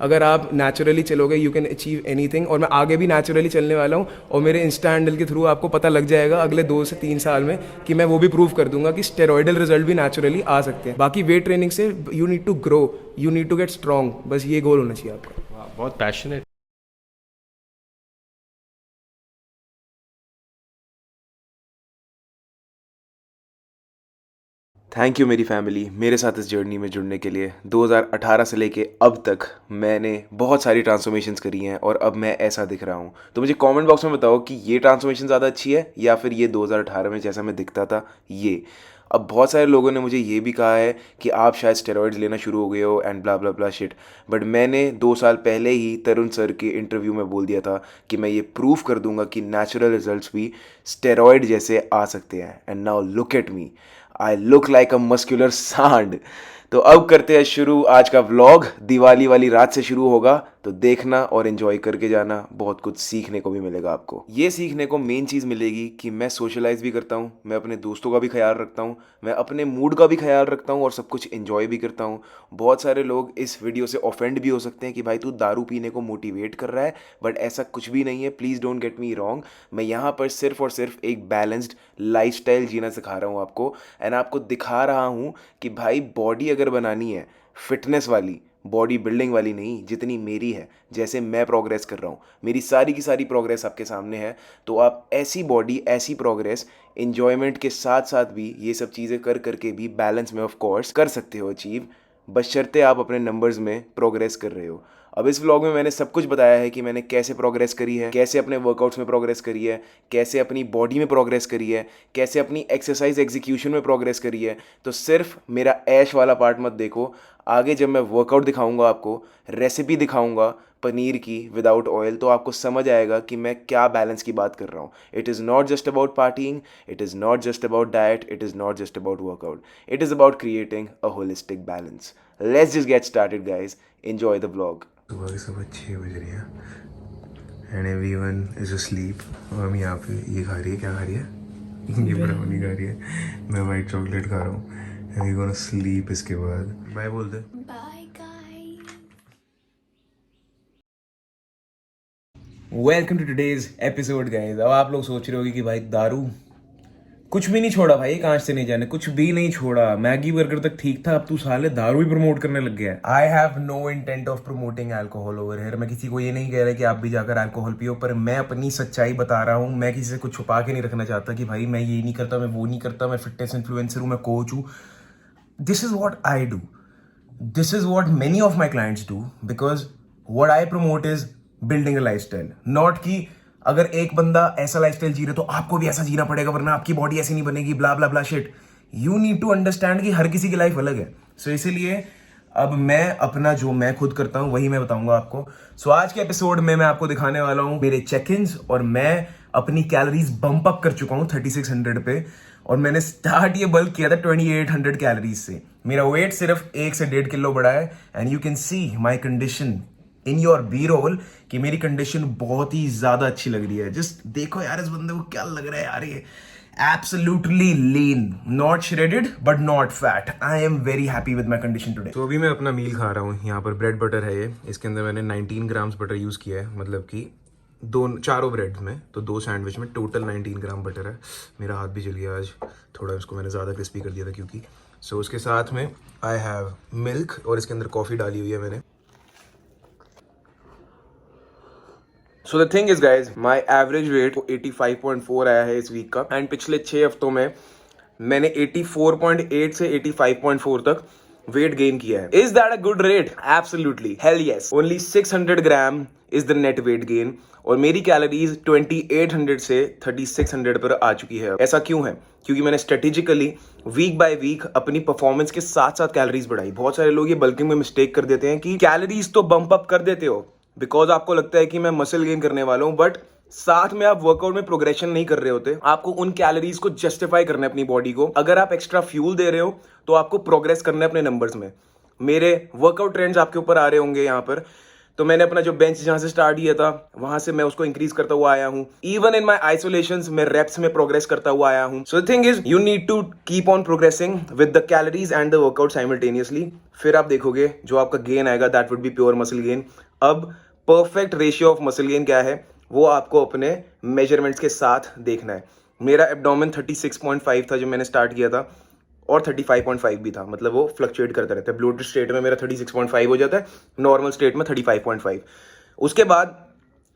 अगर आप नेचुरली चलोगे यू कैन अचीव एनीथिंग, और मैं आगे भी नेचुरली चलने वाला हूँ और मेरे इंस्टा हैंडल के थ्रू आपको पता लग जाएगा अगले 2 से 3 साल में कि मैं वो भी प्रूव कर दूंगा कि स्टेरॉइडल रिजल्ट भी नेचुरली आ सकते हैं। बाकी वेट ट्रेनिंग से you need to grow, you need to get strong, बस ये गोल होना चाहिए आपका। वाह, बहुत पैशनेट। थैंक यू मेरी फैमिली, मेरे साथ इस जर्नी में जुड़ने के लिए। 2018 से लेके अब तक मैंने बहुत सारी ट्रांसफॉर्मेशंस करी हैं और अब मैं ऐसा दिख रहा हूँ। तो मुझे कमेंट बॉक्स में बताओ कि ये ट्रांसफॉर्मेशन ज़्यादा अच्छी है या फिर ये 2018 में जैसा मैं दिखता था ये। अब बहुत सारे लोगों ने मुझे ये भी कहा है कि आप शायद स्टेरॉइड्स लेना शुरू हो गए हो and blah blah blah shit, but मैंने 2 साल पहले ही तरुण सर के इंटरव्यू में बोल दिया था कि मैं ये प्रूव कर दूंगा कि नेचुरल रिजल्ट्स भी स्टेरॉइड जैसे आ सकते हैं। And now look at me, I look like a muscular सांड। तो अब करते हैं शुरू आज का व्लॉग। दिवाली वाली रात से शुरू होगा, तो देखना और एंजॉय करके जाना, बहुत कुछ सीखने को भी मिलेगा आपको। ये सीखने को मेन चीज़ मिलेगी कि मैं सोशलाइज भी करता हूँ, मैं अपने दोस्तों का भी ख्याल रखता हूँ, मैं अपने मूड का भी ख्याल रखता हूँ और सब कुछ एंजॉय भी करता हूँ। बहुत सारे लोग इस वीडियो से ऑफेंड भी हो सकते हैं कि भाई तू दारू पीने को मोटिवेट कर रहा है, बट ऐसा कुछ भी नहीं है। Please don't get me wrong, मैं यहाँ पर सिर्फ और सिर्फ एक बैलेंस्ड लाइफस्टाइल जीना सिखा रहा हूँ आपको, एंड आपको दिखा रहा हूँ कि भाई बॉडी अगर बनानी है, फिटनेस वाली, बॉडी बिल्डिंग वाली नहीं, जितनी मेरी है, जैसे मैं प्रोग्रेस कर रहा हूँ, मेरी सारी की सारी प्रोग्रेस आपके सामने है। तो आप ऐसी बॉडी, ऐसी प्रोग्रेस इन्जॉयमेंट के साथ साथ भी ये सब चीज़ें कर करके भी बैलेंस में ऑफ कोर्स कर सकते हो अचीव, बशर्ते आप अपने नंबर्स में प्रोग्रेस कर रहे हो। अब इस व्लॉग में मैंने सब कुछ बताया है कि मैंने कैसे प्रोग्रेस करी है, कैसे अपने वर्कआउट्स में प्रोग्रेस करी है, कैसे अपनी बॉडी में प्रोग्रेस करी है, कैसे अपनी एक्सरसाइज एग्जीक्यूशन में प्रोग्रेस करी है। तो सिर्फ मेरा ऐश वाला पार्ट मत देखो, आगे जब मैं वर्कआउट दिखाऊंगा आपको, रेसिपी दिखाऊंगा पनीर की विदाउट ऑयल, तो आपको समझ आएगा कि मैं क्या बैलेंस की बात कर रहा हूँ। It is not just about parting, it is not just about diet, it is not just about workout, it is about creating a holistic balance. Let's just get started guys, enjoy the vlog. सुबह के सुबह 6 बज रही है and everyone is asleep. और हम यहाँ पे ये खा रही है, क्या खा रही है? ये ब्राउनी खा रही है, मैं वाइट चॉकलेट खा रहा हूँ एंड वी गोना स्लीप। इसके बाद बाय बोल दे। Welcome to today's episode guys. अब आप लोग सोच रहे होगे कि भाई दारू कुछ भी नहीं छोड़ा भाई, कांच से नहीं जाने, कुछ भी नहीं छोड़ा, मैगी बर्गर तक ठीक था, अब तू साले दारू भी प्रमोट करने लग गया है। I have no intent of promoting alcohol over here. मैं किसी को ये नहीं कह रहा कि आप भी जाकर अल्कोहल पियो, पर मैं अपनी सच्चाई बता रहा हूँ। मैं किसी से कुछ छुपा के नहीं रखना चाहता कि भाई मैं ये नहीं करता, मैं वो नहीं करता, मैं फिटनेस इन्फ्लुएंसर हूँ, मैं कोच हूँ। This is what I do, this is what many of my clients do, because what I promote is building a lifestyle. Not कि अगर एक बंदा ऐसा लाइफस्टाइल जी रहे तो आपको भी ऐसा जीना पड़ेगा वरना आपकी बॉडी ऐसी नहीं बनेगी, blah blah blah shit. You need to understand कि हर किसी की लाइफ अलग है। सो इसीलिए अब मैं अपना जो मैं खुद करता हूं वही मैं बताऊंगा आपको। सो आज के एपिसोड में मैं आपको दिखाने वाला हूं मेरे चेक इन्स, और मैं अपनी कैलोरीज बम्प अप कर चुका हूं 3600 पे, और मैंने स्टार्ट ये बल्क किया था 2800 कैलोरीज से। मेरा वेट सिर्फ 1 से 1.5 किलो बढ़ा है and you can see my condition in your B roll कि मेरी कंडीशन बहुत ही ज्यादा अच्छी लग रही है। जस्ट देखो यार इस बंदे को क्या लग रहा है यार, ये absolutely lean, not shredded but not fat. I am very happy with my condition today. तो अभी मैं अपना मील खा रहा हूँ। यहाँ पर ब्रेड बटर है ये, इसके अंदर मैंने 19 ग्राम्स बटर यूज़ किया है, मतलब कि चारों ब्रेड में, तो 2 सैंडविच में टोटल 19 ग्राम बटर है। मेरा हाथ भी जल गया आज थोड़ा, इसको मैंने ज़्यादा क्रिस्पी कर दिया था क्योंकि। सो उसके साथ में आई हैव मिल्क और इसके अंदर कॉफ़ी डाली हुई है मैंने। सो the thing is guys, my average weight 85.4 आया है इस वीक का, एंड पिछले 6 हफ्तों में मैंने 84.8 से 85.4 तक वेट गेन किया है। Is that a good rate? Absolutely, hello yes. Only 600 gram is the net weight gain, और मेरी कैलोरीज 2800 से 3600 पर आ चुकी है। ऐसा क्यों है? क्योंकि मैंने स्ट्रेटेजिकली वीक बाय वीक अपनी परफॉर्मेंस के साथ साथ कैलोरीज बढ़ाई। बहुत सारे लोग ये बल्किंग में मिस्टेक कर देते हैं कि कैलोरीज तो बम्प अप कर देते हो बिकॉज आपको लगता है कि मैं मसल गेन करने वाला हूं, बट साथ में आप वर्कआउट में प्रोग्रेशन नहीं कर रहे होते। आपको उन कैलोरीज को जस्टिफाई करना है अपनी बॉडी को। अगर आप एक्स्ट्रा फ्यूल दे रहे हो तो आपको प्रोग्रेस करना है अपने नंबर्स में। मेरे वर्कआउट ट्रेंड्स आपके ऊपर आ रहे होंगे यहाँ पर, तो मैंने अपना जो बेंच जहां से स्टार्ट किया था वहां से मैं उसको इंक्रीज करता हुआ आया हूँ. इवन इन माई आइसोलेशन मैं रेप्स में प्रोग्रेस करता हुआ आया हूँ. So the thing is you need to keep on progressing with the calories and the workout simultaneously. फिर आप देखोगे जो आपका गेन आएगा that would be pure muscle gain. अब perfect ratio of muscle gain क्या है वो आपको अपने मेजरमेंट्स के साथ देखना है. मेरा एब्डोमेन 36.5 था जब मैंने स्टार्ट किया था और 35.5 भी था. मतलब वो फ्लक्चुएट करता रहता है. ब्लोटेड स्टेट में मेरा 36.5 हो जाता है, नॉर्मल स्टेट में 35.5. उसके बाद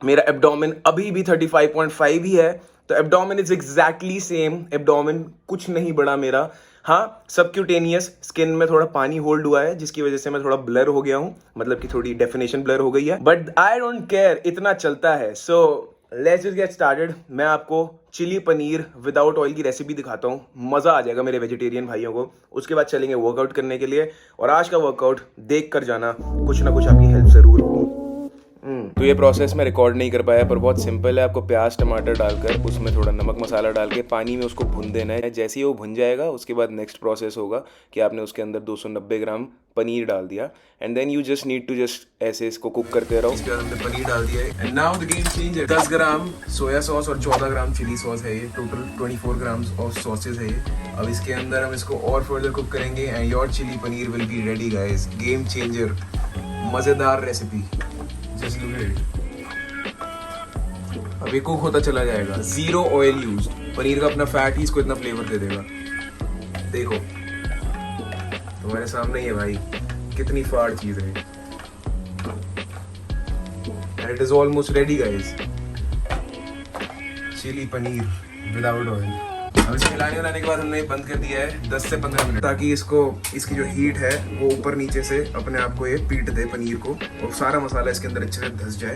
मेरा एब्डोमेन अभी भी 35.5 ही है. तो abdomen is exactly same. Abdomen कुछ नहीं बढ़ा मेरा. हाँ, सबक्यूटेनियस स्किन में थोड़ा पानी होल्ड हुआ है जिसकी वजह से मैं थोड़ा ब्लर हो गया हूँ. मतलब कि थोड़ी डेफिनेशन ब्लर हो गई है. बट आई डोंट केयर, इतना चलता है. So let's just get started. मैं आपको चिली पनीर विदाउट ऑयल की रेसिपी दिखाता हूँ. मजा आ जाएगा मेरे वेजिटेरियन भाइयों को. उसके बाद चलेंगे वर्कआउट करने के लिए. और आज का वर्कआउट देख कर जाना, कुछ ना कुछ आपकी हेल्प जरूर होगी. तो ये प्रोसेस मैं रिकॉर्ड नहीं कर पाया पर बहुत सिंपल है. आपको प्याज टमाटर डालकर उसमें थोड़ा नमक मसाला डाल के पानी में उसको भून देना है. जैसे ही वो भुन जाएगा उसके बाद नेक्स्ट प्रोसेस होगा कि आपने उसके अंदर 290 ग्राम पनीर डाल दिया. And then you just need to just ऐसे इसको कुक करते रहो. इसके बाद हमने पनीर डाल दिया है. And now the game changer. 10 gram soya sauce और 14 ग्राम चिली सॉस है ये. टोटल 24 ग्राम ऑफ सॉसेज है ये. अब इसके अंदर हम इसको और फर्दर कुक करेंगे and your chilli paneer will be ready guys. Game changer, मजेदार recipe. Just look at it. अब ये कुक होता चला जाएगा. 0 ऑयल यूज्ड. पनीर का अपना फैट ही इसको इतना फ्लेवर दे देगा. देखो तुम्हारे सामने ही है भाई, कितनी फाड़ चीज है. It is almost ready guys. Chilli paneer without oil. अब इसे मिलाने बनाने के बाद हमने बंद कर दिया है 10 से 15 मिनट ताकि इसको इसकी जो हीट है वो ऊपर नीचे से अपने आप को ये पीट दे पनीर को और सारा मसाला इसके अंदर अच्छे से धस जाए.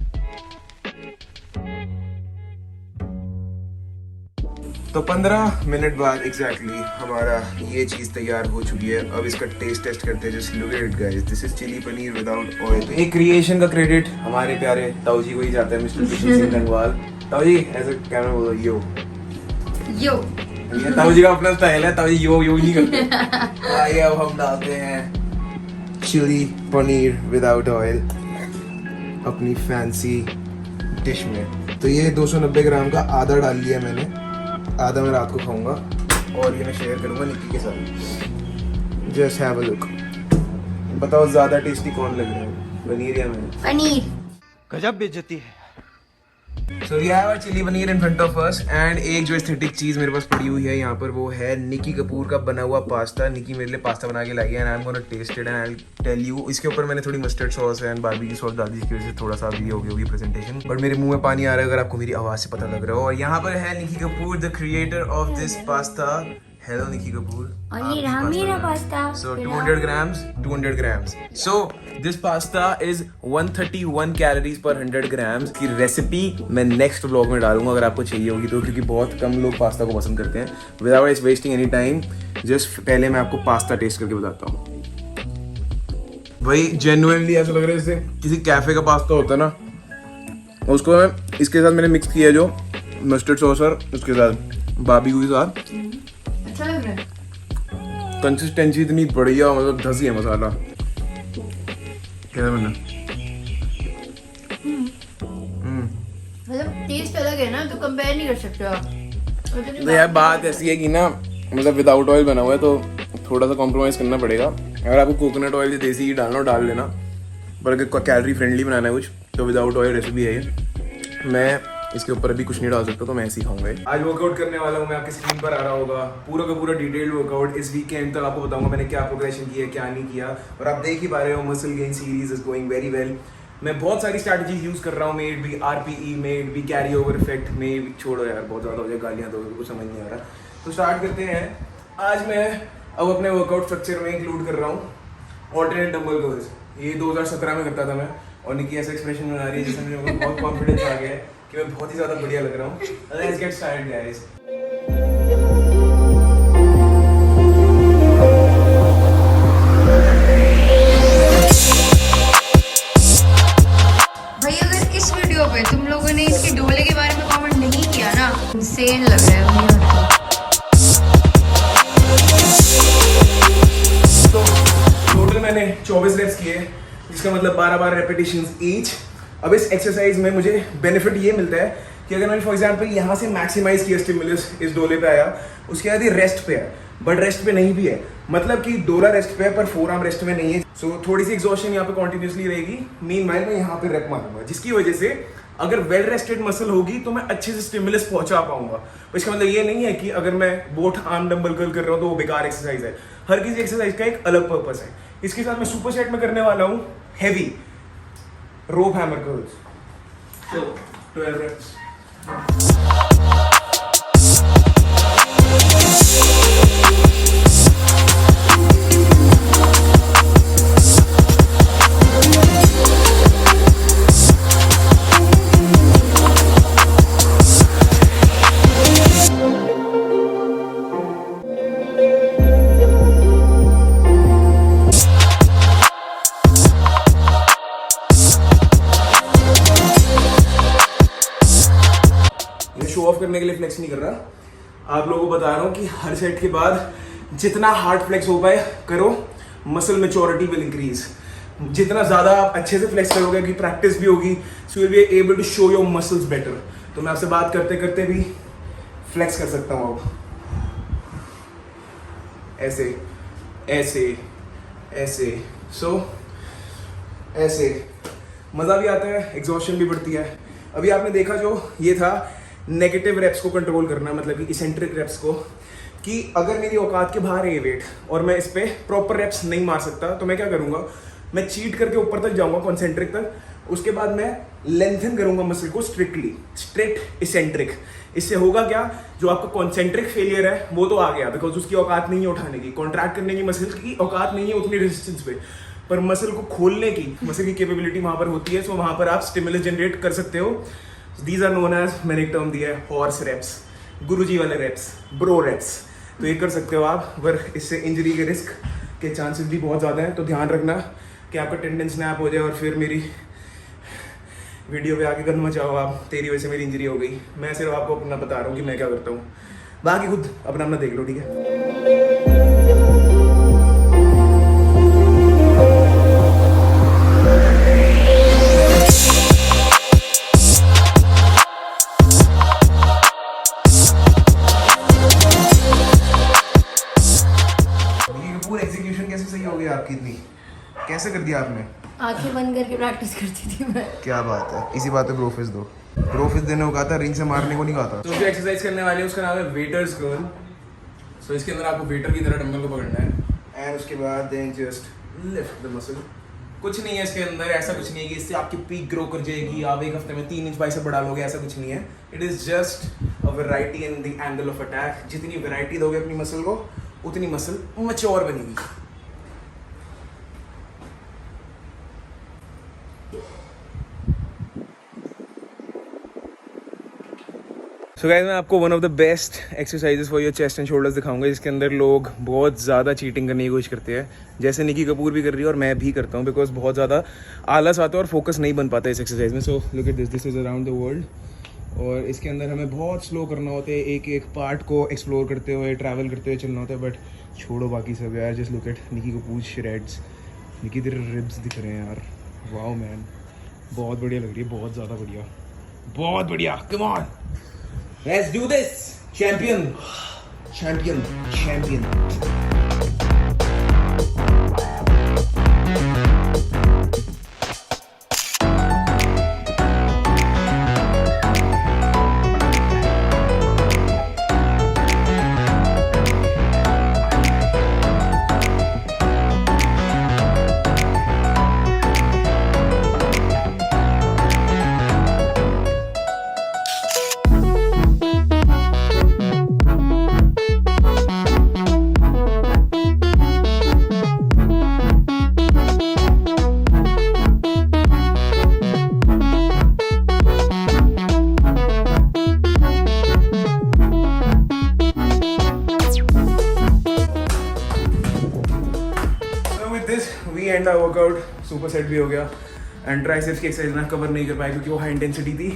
तो 15 मिनट बाद एग्जैक्टली हमारा ये चीज़ तैयार हो चुकी है. अब इसका टेस्ट करते हैं. Just look at it guys. This is chilli paneer without oil. एक क्रिएशन का क्रेडिट हमारे प्यारे ताऊ जी को ही जाता है. मिस्टर किशन सिंह गंगवाल. ताऊ जी ऐसे कैमरा बोलो यो यो. ये ताऊ जी का अपना स्टाइल है. ताऊ जी यो यो नहीं करते. आइए अब हम डालते हैं चिली पनीर विदाउट ऑयल अपनी फैंसी डिश में. तो ये 290 ग्राम का आधा डाल लिया मैंने. आधा मैं रात को खाऊंगा और ये मैं शेयर करूंगा निक्की के साथ. Just have a look. बताओ ज्यादा टेस्टी कौन लग रहा है, पनीर या मैं? पनीर. गजब बेइज्जती है. So we have chilli paneer in front of us. And एक जो एस्थेटिक चीज मेरे पास पड़ी हुई है यहाँ पर वो है निकी कपूर का बना हुआ पास्ता. निकी मेरे लिए पास्ता बना के लाई है and I am gonna test it and I will tell you. इसके ऊपर मैंने थोड़ी mustard sauce and barbecue sauce डाल दी जिसकी वजह से थोड़ा सा भी होगी प्रेजेंटेशन. बट मेरे मुंह में पानी आ रहा है अगर आपको मेरी आवाज से पता लग रहा हो. और यहाँ पर है Nikki Kapoor the creator of this pasta. Hello Nikki Kapoor. और ये रहा मेरा pasta. So 200 grams. So this pasta is 131 calories per 100 grams. की रेसिपी मैं नेक्स्ट व्लॉग में डालूंगा अगर आपको चाहिए होगी तो, क्योंकि बहुत कम लोग पास्ता को पसंद करते हैं. Without wasting any time, just पहले मैं आपको पास्ता टेस्ट करके बताता हूँ. भाई जेन्युइनली ऐसा लग रहा है जैसे किसी कैफे का पास्ता होता है ना, उसको मैं इसके साथ मैंने मिक्स किया जो मस्टर्ड सॉस और उसके साथ बारबेक्यू के साथ. अच्छा लग रहा है. कंसिस्टेंसी इतनी बढ़िया, मतलब धसी है मसाला. कैसा बना? मतलब टेस्ट अलग है ना तो कंपेयर नहीं कर सकते आप. तो यार बात ऐसी है कि ना, मतलब विदाउट ऑयल बना हुआ है तो थोड़ा सा कॉम्प्रोमाइज़ करना पड़ेगा. अगर आपको कोकोनट ऑयल या देसी घी डालना हो डाल लेना, पर अगर कैलोरी फ्रेंडली बनाना है कुछ तो विदाउट ऑयल रेसिपी है ये. मैं इसके ऊपर अभी कुछ नहीं डाल सकता तो मैं ऐसे ही खाऊंगा. आज वर्कआउट करने वाला हूँ मैं, आपकी स्क्रीन पर आ रहा होगा पूरा का पूरा डिटेल्ड वर्कआउट. इस वीकेंड तक आपको बताऊंगा मैंने क्या प्रोग्रेशन किया क्या नहीं किया. और आप देख ही पा रहे हो muscle gain series is going very well. मैं बहुत सारी स्ट्रैटेजीज यूज कर रहा हूँ. Maybe RPE, maybe carry over effect, में छोड़ो यार बहुत ज़्यादा हो जाए गालियाँ दोगे, कुछ समझ नहीं आ रहा. तो स्टार्ट करते हैं. आज मैं अब अपने वर्कआउट स्ट्रक्चर में इंक्लूड कर रहा हूँ ऑल्टरनेट डंबल कर्ल्स. ये 2017 में करता था मैं, और निकी ऐसा एक्सप्रेशन बना रही है जिसमें मुझे बहुत कॉन्फिडेंस आ गया है कि मैं बहुत ही ज़्यादा बढ़िया लग रहा हूँ. Let's get started guys. भाई अगर इस वीडियो पे तुम लोगों ने इसके डोले के बारे में कमेंट नहीं किया ना, इंसेन लग रहा है मुझे. तो टोटल मैंने 24 रेप्स किए जिसका मतलब 12 रेपिटेशंस ईच। अब इस एक्सरसाइज में मुझे बेनिफिट ये मिलता है कि अगर मैंने फॉर एग्जांपल यहाँ से मैक्सिमाइज किया स्टिमुलस, इस डोले पे आया, उसके बाद ये रेस्ट पे है, बट रेस्ट पे नहीं भी है, मतलब कि डोला रेस्ट पे है पर फोरआर्म रेस्ट में नहीं है। सो थोड़ी सी एग्जॉशन यहाँ पे कॉन्टिन्यूसली रहेगी। मीनवाइल मैं यहाँ पे रेप मारूंगा, जिसकी वजह से अगर वेल रेस्टेड मसल होगी तो मैं अच्छे से स्टिमुलस पहुंचा पाऊंगा। इसका मतलब ये नहीं है कि अगर मैं बोट आर्म डंबल कर्ल कर रहा हूँ तो वो बेकार एक्सरसाइज है। हर किसी एक्सरसाइज का एक अलग पर्पस है। इसके साथ मैं सुपर सेट में करने वाला हूँ हैवी रोप hammer curls. So 12 reps. Show off करने के लिए फ्लेक्स नहीं कर रहा, आप लोगों को बता रहा हूँ कि हर सेट के बाद जितना हार्ड फ्लेक्स हो पाए करो, मसल मैच्योरिटी विल इंक्रीज। जितना ज़्यादा आप अच्छे से फ्लेक्स करोगे कि प्रैक्टिस भी होगी, so you will be able to show your muscles better. तो मैं आपसे बात करते करते भी फ्लेक्स कर सकता हूँ। अब ऐसे ऐसे ऐसे, सो ऐसे मज़ा भी आता है, एग्जॉशन भी बढ़ती है। अभी आपने देखा जो ये था नेगेटिव रेप्स को कंट्रोल करना, मतलब कि इसेंट्रिक रेप्स को, कि अगर मेरी औकात के बाहर है ये वेट और मैं इस पे प्रॉपर रेप्स नहीं मार सकता तो मैं क्या करूँगा, मैं चीट करके ऊपर तक जाऊँगा कॉन्सेंट्रिक तक, उसके बाद मैं लेंथन करूँगा मसल को स्ट्रिक्टली, स्ट्रेट इसेंट्रिक। इससे होगा क्या, जो आपका कॉन्सेंट्रिक फेलियर है वो तो आ गया, बिकॉज उसकी औकात नहीं है उठाने की, कॉन्ट्रैक्ट करने की मसल की औकात नहीं है उतनी रेजिस्टेंस पे, पर मसल को खोलने की मसल की कैपेबिलिटी वहाँ पर होती है। सो वहाँ पर आप स्टिमुलस जनरेट कर सकते हो। दीज आर नोन एज, मैंने एक टर्म दिया है, हॉर्स रेप्स, गुरुजी वाले रेप्स, ब्रो रेप्स। तो ये कर सकते हो आप, पर इससे इंजरी के रिस्क के चांसेस भी बहुत ज़्यादा हैं। तो ध्यान रखना कि आपका टेंडेंस स्नैप हो जाए और फिर मेरी वीडियो पे आके गन मचाओ आप, तेरी वजह से मेरी इंजरी हो गई। मैं सिर्फ आपको अपना बता रहा हूँ कि मैं क्या करता हूँ, बाकी खुद अपना अपना देख लो, ठीक है। पूरा एग्जीक्यूशन कैसे सही हो गया आपकी, इतनी कैसे कर दिया आपने? आंखें बंद करके प्रैक्टिस करती थी मैं। क्या बात है, इसी बात पे ब्रोफिस दो। ब्रोफिस देने को कहा था, रिंग से मारने को नहीं कहा था। तो जो एक्सरसाइज करने वाले हैं उसका नाम है वेटर्स कर्ल। सो इसके अंदर आपको वेटर की तरह डंबल को पकड़ना है एंड उसके बाद then just lift the muscle. कुछ नहीं है इसके अंदर, ऐसा कुछ नहीं है कि इससे आपकी पीक ग्रो कर जाएगी, आप एक हफ्ते में 3 इंच बाइसेप बढ़ा लोगे, ऐसा कुछ नहीं है। It is just a variety in the angle of attack. जितनी वैरायटी दोगे अपनी मसल को उतनी मसल मैच्योर बनेगी। सो गाइस, मैं आपको one of the best exercises for your chest and shoulders दिखाऊंगा, जिसके अंदर लोग बहुत ज़्यादा चीटिंग करने की कोशिश करते हैं, जैसे निकी कपूर भी कर रही है और मैं भी करता हूँ, बिकॉज बहुत ज़्यादा आलस आता है और फोकस नहीं बन पाता इस एक्सरसाइज में। So look at this, this is around the world, और इसके अंदर हमें बहुत स्लो करना होता है, एक एक पार्ट को एक्सप्लोर करते हुए, ट्रैवल करते हुए चलना होता है। बट छोड़ो बाकी सब यार, just look at Nikki Kapoor shreds. Nikki तेरे रिब्स दिख रहे हैं यार, वाओ मैन, बहुत बढ़िया लग रही है, बहुत ज़्यादा बढ़िया, बहुत बढ़िया। Come on, let's do this, champion champion champion. We end our workout, super set भी हो गया एंड ट्राइसेप्स की एक्सरसाइज मैं कवर नहीं कर पाया क्योंकि वो हाई इंटेंसिटी थी।